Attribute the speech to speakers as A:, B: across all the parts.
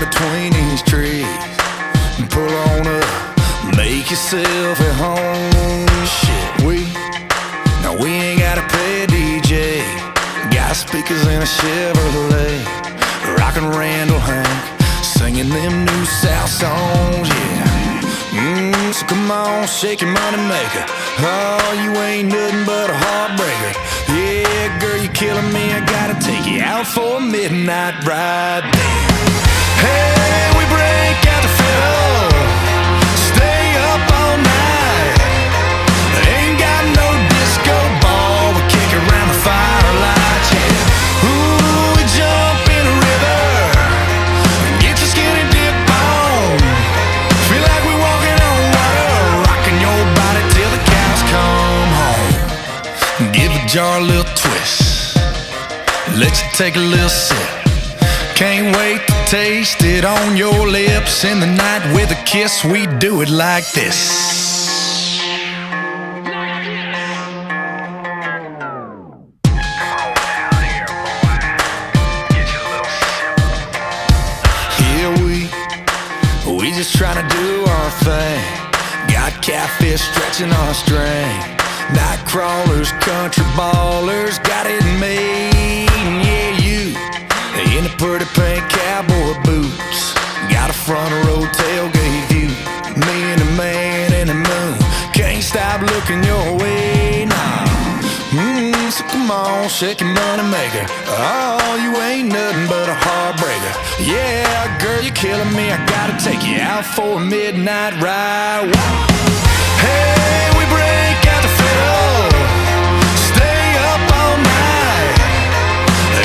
A: between these trees. Pull on up, make yourself at home. Shit, we ain't gotta pay a DJ. Got speakers in a Chevrolet, rockin' Randall Hank, singing them new South songs, yeah. So come on, shake your money maker. Oh, you ain't nothing but a heartbreaker. Yeah, girl, you're killing me. I gotta take you out for a midnight ride. Hey, we break out the fiddle, stay up all night. Ain't got no disco ball, we kick around the firelight, yeah. Ooh, we jump in the river, get your skinny dip on. Feel like we're walking on water, rocking your body till the cows come home. Give a jar a little twist, let you take a little sip. Can't wait to taste it on your lips. In the night with a kiss, we do it like this. Here we just trying to do our thing. Got catfish stretching our string, night crawlers, country ballers, got it made. Yeah, you in the pretty pink cowboy boots, got a front row tailgate view. Me and the man in the moon, can't stop looking your way now. So come on, shake your money maker. Oh, you ain't nothing but a heartbreaker. Yeah, girl, you're killing me. I gotta take you out for a midnight ride. Hey, we break out the fiddle, stay up all night.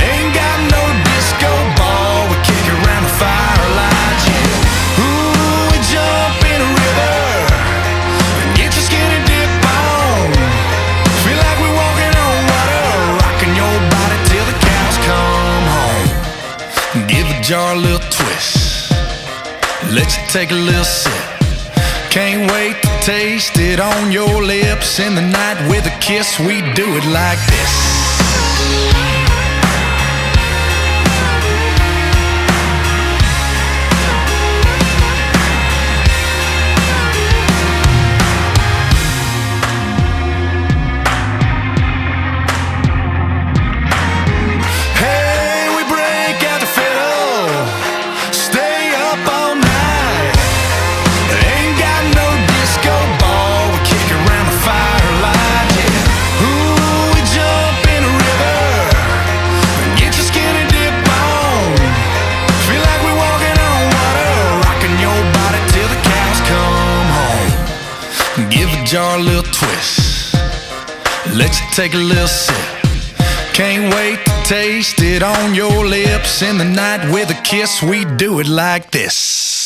A: Ain't got no disco ball, we kick around the firelight, yeah. Ooh, we jump in the river, get your skinny dip on. Feel like we're walking on water, rocking your body till the cows come home. Give a jar a little twist, let you take a little sip. Can't wait to taste it on your lips. In the night with a kiss, we do it like this. Give a jar a little twist, let you take a little sip. Can't wait to taste it on your lips. In the night with a kiss, we do it like this.